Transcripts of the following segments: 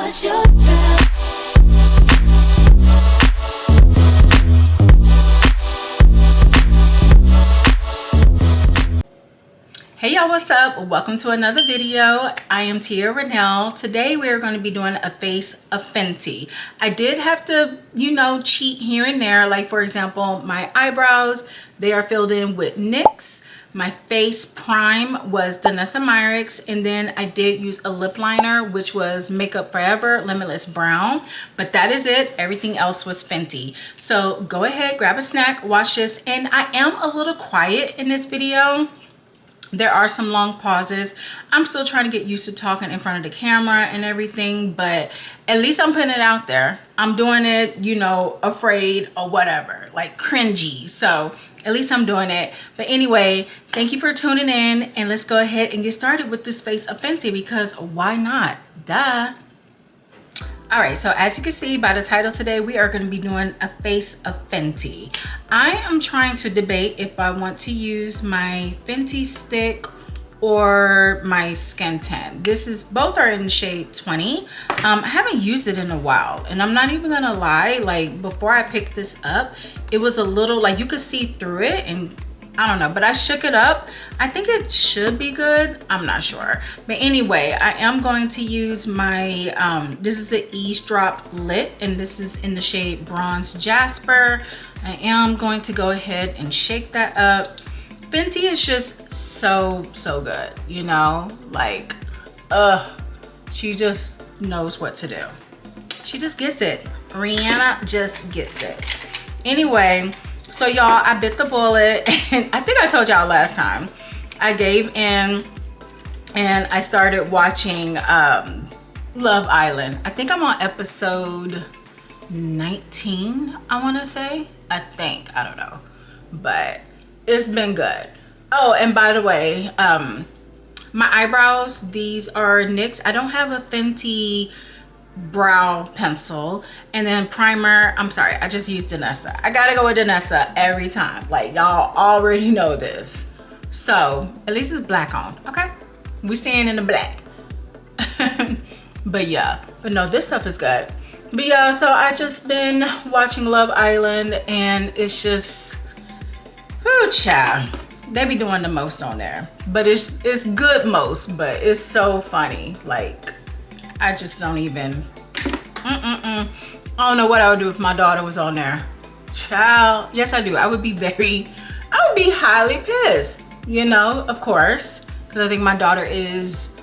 what's your Hey y'all, what's up? Welcome to another video. I am Tia Renell. Today we are going to be doing a face of Fenty. I did have to, you know, cheat here and there. Like for example, my eyebrows, they are filled in with NYX. My face prime was Danessa Myricks, and then I did use a lip liner, which was Makeup Forever Limitless Brown. But that is it. Everything else was Fenty. So go ahead, grab a snack, watch this. And I am a little quiet in this video. There are some long pauses. I'm still trying to get used to talking in front of the camera and everything, but at least I'm putting it out there. I'm doing it, you know, afraid or whatever, like cringy. So at least I'm doing it. But anyway, thank you for tuning in, and let's go ahead and get started with this face of Fenty, because why not? Duh. All right, so as you can see by the title today, we are going to be doing a face of Fenty. I am trying to debate if I want to use my Fenty stick or my skin tint. Both are in shade 20. I haven't used it in a while, and I'm not even gonna lie, like before I picked this up, it was a little, like you could see through it, and I don't know, but I shook it up. I think it should be good. I'm not sure. But anyway, I am going to use my, this is the Eaze Drop Lit, and this is in the shade Bronze Jasper. I am going to go ahead and shake that up. Fenty is just so good, you know? Like, she just knows what to do. She just gets it. Rihanna just gets it. Anyway, so y'all, I bit the bullet, and I think I told y'all last time, I gave in and I started watching Love Island. I think I'm on episode 19, I want to say. I don't know, but it's been good. Oh, and by the way, my eyebrows, these are NYX. I don't have a Fenty brow pencil, and then primer. I'm sorry, I just used Danessa. I gotta go with Danessa every time, like y'all already know this. So at least it's black on, okay? We staying in the black. But yeah, but no, this stuff is good. But yeah, so I just been watching Love Island, and it's just, oh child, they be doing the most on there, but it's good most, but it's so funny. Like, I just don't even, I don't know what I would do if my daughter was on there. Child, yes I do. I would be highly pissed, you know, of course, because I think my daughter is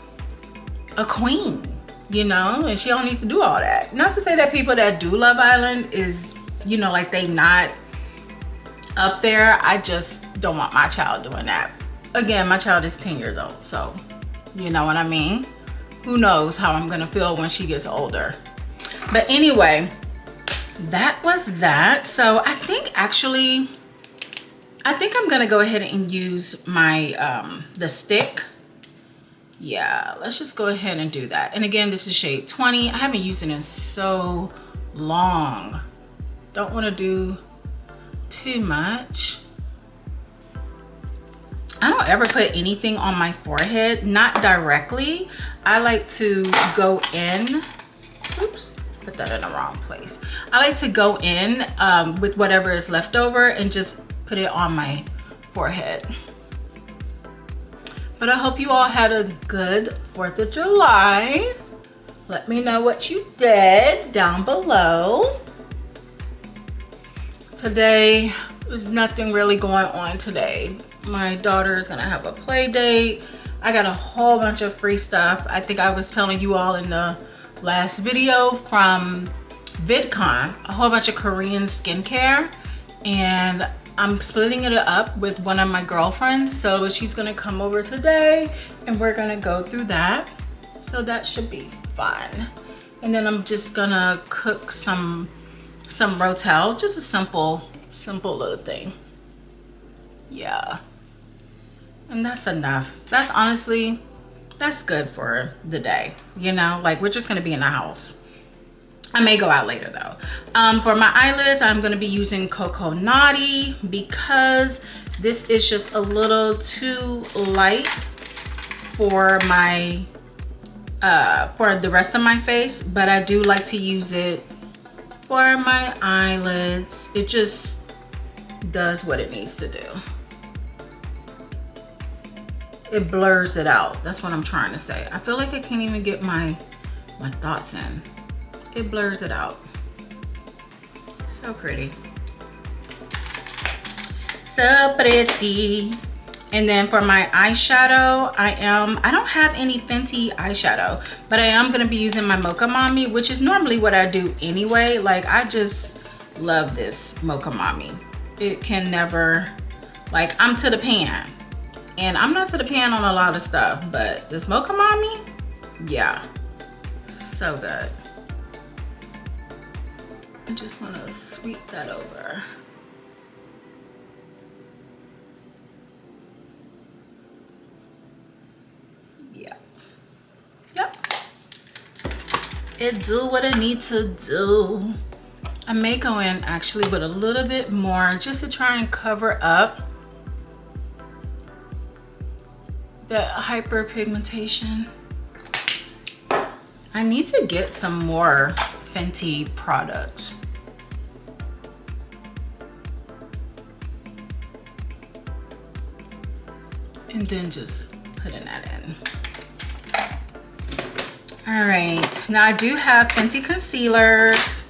a queen, you know, and she don't need to do all that. Not to say that people that do Love Island is, you know, like they not up there. I just don't want my child doing that. Again, my child is 10 years old, so you know what I mean? Who knows how I'm gonna feel when she gets older. But anyway, that was that. So I think actually, I'm gonna go ahead and use my, the stick. Yeah, let's just go ahead and do that. And again, this is shade 20. I haven't used it in so long. Don't wanna do too much. I don't ever put anything on my forehead, not directly. I like to go in, oops, put that in the wrong place. I like to go in with whatever is left over and just put it on my forehead. But I hope you all had a good 4th of July. Let me know what you did down below. Today, there's nothing really going on today. My daughter is gonna have a play date. I got a whole bunch of free stuff. I think I was telling you all in the last video from VidCon, a whole bunch of Korean skincare, and I'm splitting it up with one of my girlfriends. So she's gonna come over today and we're gonna go through that. So that should be fun. And then I'm just gonna cook some rotel, just a simple little thing. Yeah. And that's enough. That's honestly, that's good for the day, you know, like we're just gonna be in the house. I may go out later though. For my eyelids, I'm gonna be using Coco Naughty because this is just a little too light for my for the rest of my face, but I do like to use it for my eyelids. It just does what it needs to do. It blurs it out. That's what I'm trying to say. I feel like I can't even get my thoughts in. It blurs it out. So pretty. So pretty. And then for my eyeshadow, I don't have any Fenty eyeshadow, but I am gonna be using my Mocha Mommy, which is normally what I do anyway. Like, I just love this Mocha Mommy. It can never, like, I'm to the pan. And I'm not to the pan on a lot of stuff, but this Mocha Mommy, yeah, so good. I just wanna sweep that over. It do what it needs to do. I may go in actually with a little bit more just to try and cover up the hyperpigmentation. I need to get some more Fenty products. And then just putting that in. All right, now I do have Fenty concealers.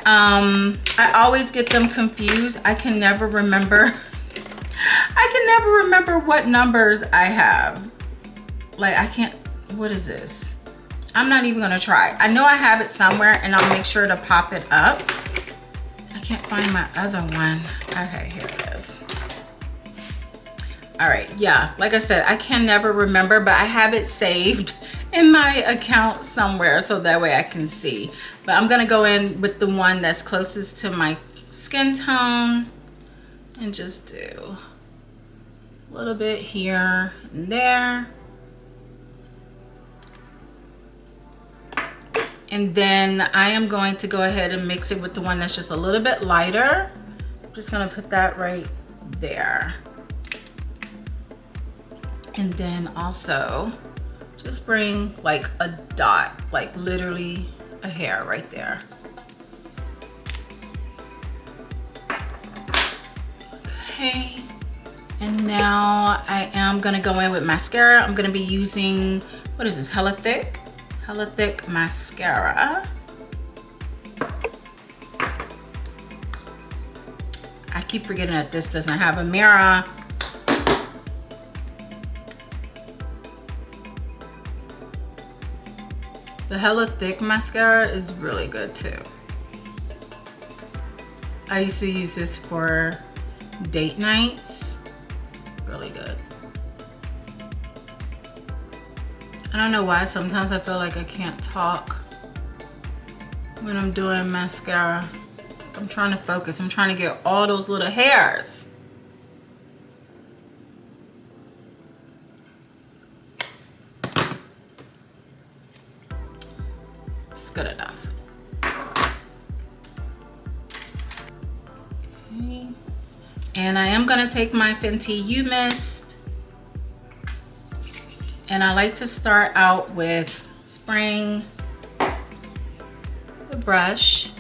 I always get them confused. I can never remember. I can never remember what numbers I have. Like, I can't, what is this? I'm not even gonna try. I know I have it somewhere and I'll make sure to pop it up. I can't find my other one. Okay, here it is. All right, yeah, like I said, I can never remember, but I have it saved in my account somewhere so that way I can see. But I'm gonna go in with the one that's closest to my skin tone and just do a little bit here and there. And then I am going to go ahead and mix it with the one that's just a little bit lighter. I'm just gonna put that right there. And then also just bring like a dot, like literally a hair right there. Okay, and now I am gonna go in with mascara. I'm gonna be using, what is this, Hella Thick mascara. I keep forgetting that this doesn't have a mirror. The Hella Thick mascara is really good too. I used to use this for date nights. Really good. I don't know why sometimes I feel like I can't talk when I'm doing mascara. I'm trying to focus. I'm trying to get all those little hairs. Good enough. Okay. And I am gonna take my Fenty U Mist, and I like to start out with spraying the brush,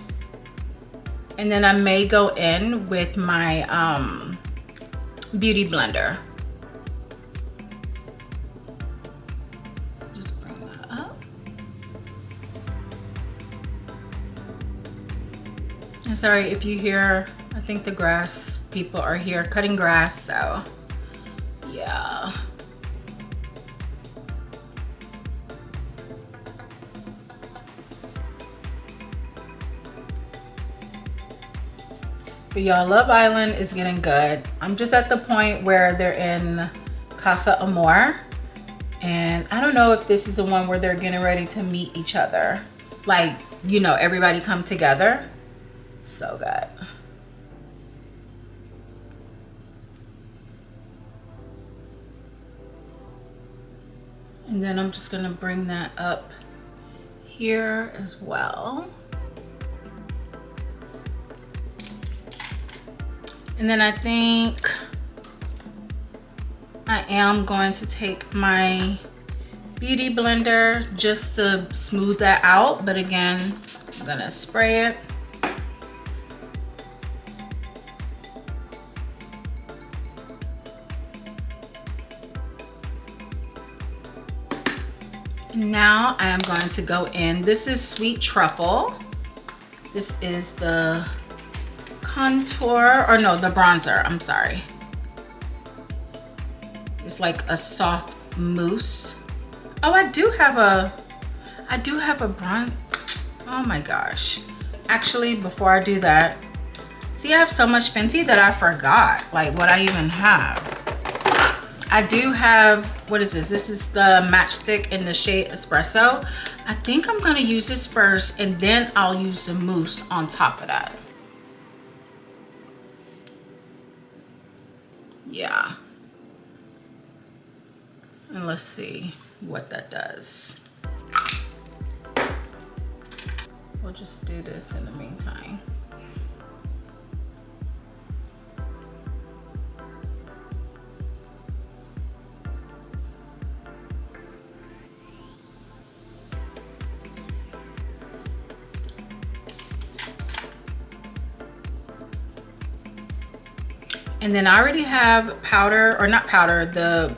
and then I may go in with my beauty blender. I'm sorry if you hear, I think the grass people are here cutting grass, so yeah. But y'all, Love Island is getting good. I'm just at the point where they're in Casa Amor, and I don't know if this is the one where they're getting ready to meet each other. Like, you know, everybody come together. So good. And then I'm just gonna bring that up here as well. And then I think I am going to take my beauty blender just to smooth that out. But again, I'm gonna spray it. Now I am going to go in. This is Sweet Truffle. This is the contour, or no, the bronzer, I'm sorry. It's like a soft mousse. Oh, I do have a bronze. Oh my gosh. Actually, before I do that, see, I have so much Fenty that I forgot like what I even have. I do have, what is this? This is the matchstick in the shade Espresso. I think I'm gonna use this first and then I'll use the mousse on top of that. Yeah. And let's see what that does. We'll just do this in the meantime. And then I already have powder, or not powder, the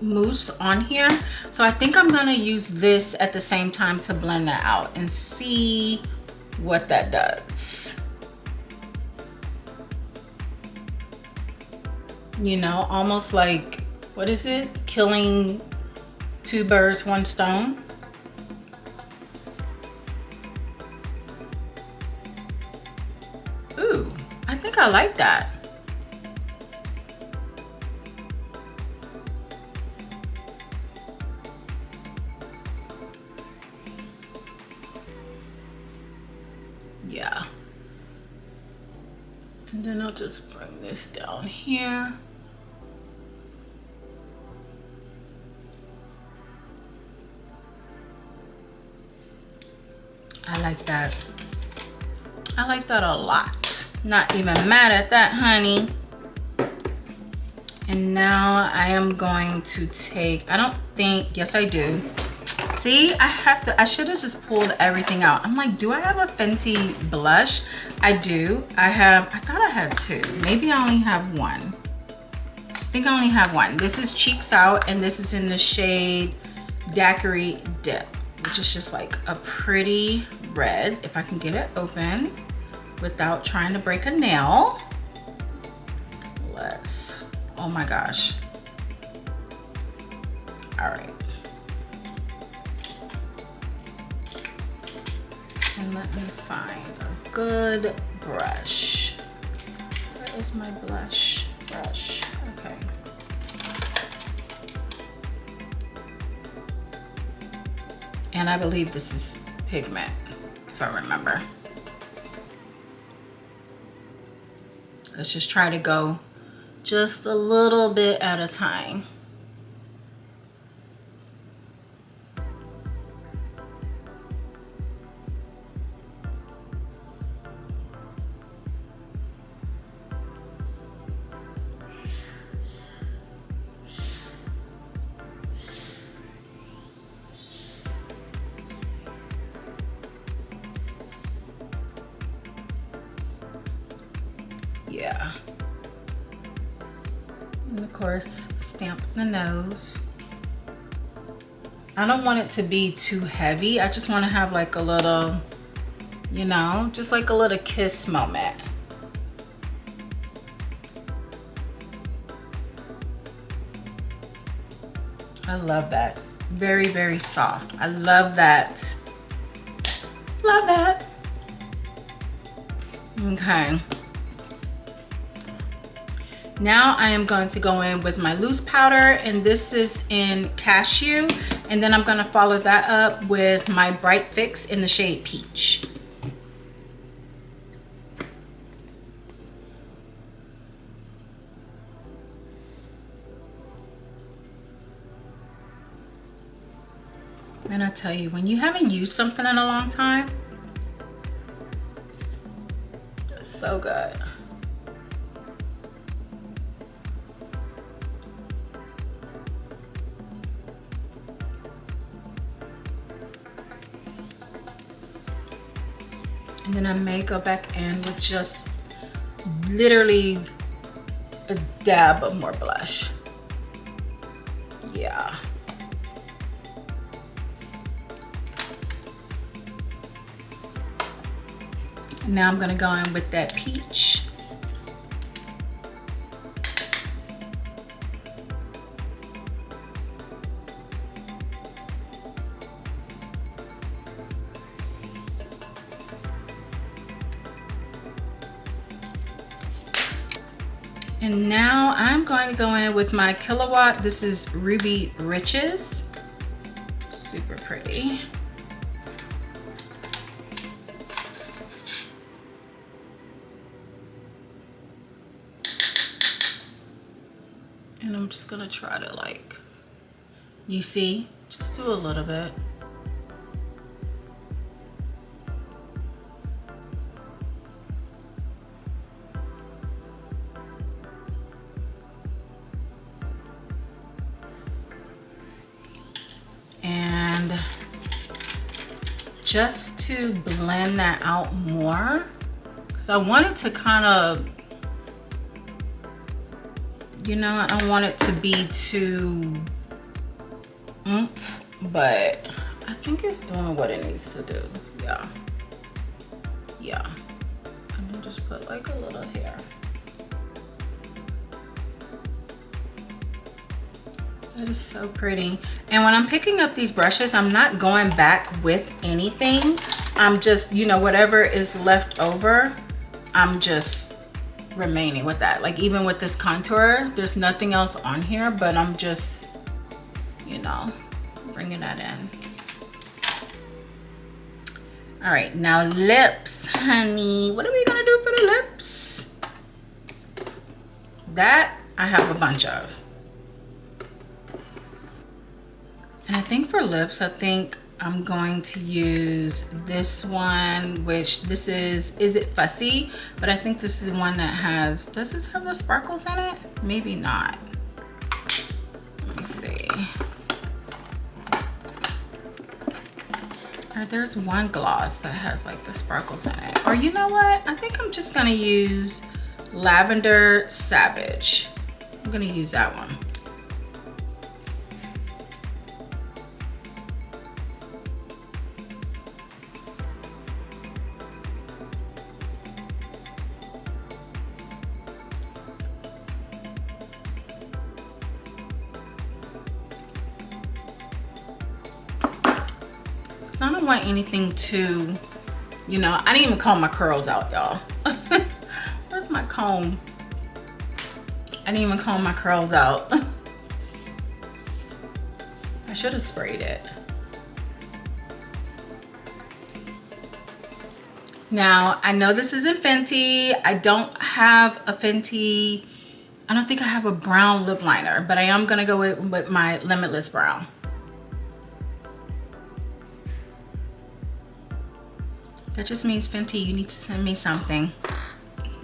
mousse on here. So I think I'm gonna use this at the same time to blend that out and see what that does. You know, almost like, what is it? Killing two birds, one stone. Ooh, I think I like that. Yeah. And then I'll just bring this down here. I like that. I like that a lot. Not even mad at that, honey. And now I am going to take, I don't think, yes I do. See, I should have just pulled everything out. I'm like, do I have a Fenty blush? I do. I thought I had two. Maybe I only have one. I think I only have one. This is Cheeks Out, and this is in the shade Daiquiri Dip, which is just like a pretty red. If I can get it open without trying to break a nail. Let's, oh my gosh. All right. And let me find a good brush. Where is my blush brush? Okay. And I believe this is pigment, if I remember. Let's just try to go just a little bit at a time. Yeah. And of course, stamp the nose. I don't want it to be too heavy. I just want to have like a little, you know, just like a little kiss moment. I love that. Very, very soft. I love that. Love that. Okay. Now I am going to go in with my loose powder, and this is in Cashew, and then I'm going to follow that up with my Bright Fix in the shade Peach. And I tell you, when you haven't used something in a long time, it's so good. And then I may go back in with just literally a dab of more blush. Yeah. Now I'm gonna go in with that peach. And now I'm going to go in with my Killawatt. This is Ruby Richez. Super pretty. And I'm just gonna try to, like, you see, just do a little bit. And just to blend that out more, because I want it to kind of, you know, I don't want it to be too oomph, but I think it's doing what it needs to do. Yeah. Yeah. And then just put like a little here. That is so pretty. And when I'm picking up these brushes, I'm not going back with anything. I'm just, you know, whatever is left over, I'm just remaining with that. Like even with this contour, there's nothing else on here, but I'm just, you know, bringing that in. All right, now lips, honey. What are we gonna do for the lips? That I have a bunch of. And I think for lips, I think I'm going to use this one, which this is it Fussy? But I think this is the one that has, does this have the sparkles in it? Maybe not. Let me see. There's one gloss that has like the sparkles in it. Or you know what? I think I'm just gonna use Lavender Savage. I'm gonna use that one. I don't want anything to, you know, I didn't even comb my curls out, y'all. Where's my comb? I didn't even comb my curls out. I should have sprayed it. Now, I know this isn't Fenty. I don't have a Fenty, I don't think I have a brown lip liner, but I am gonna go with my Limitless Brown. That just means, Fenty, you need to send me something.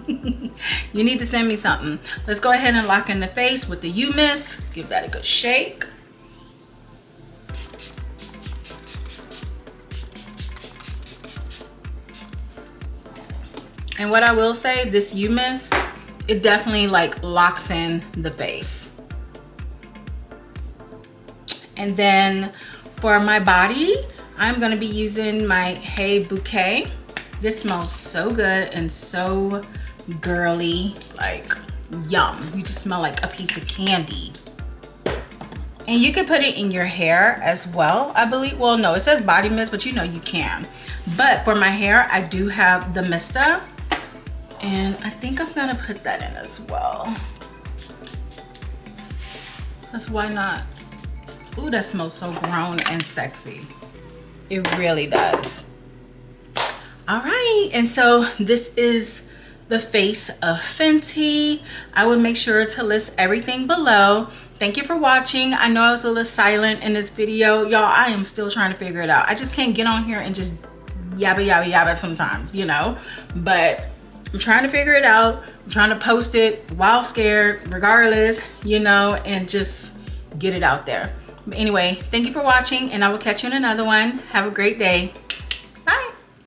You need to send me something. Let's go ahead and lock in the face with the You Miss. Give that a good shake. And what I will say, this You Miss, it definitely like locks in the face. And then for my body, I'm gonna be using my Hey Bouquet. This smells so good and so girly, like yum. You just smell like a piece of candy. And you can put it in your hair as well, I believe. Well, no, it says body mist, but you know you can. But for my hair, I do have the Mista. And I think I'm gonna put that in as well. Because why not? Ooh, that smells so grown and sexy. It really does. All right, and so this is the face of Fenty. I will make sure to list everything below. Thank you for watching. I know I was a little silent in this video. Y'all, I am still trying to figure it out. I just can't get on here and just yabba, yabba, yabba sometimes, you know? But I'm trying to figure it out. I'm trying to post it while scared, regardless, you know, and just get it out there. But anyway, thank you for watching, and I will catch you in another one. Have a great day.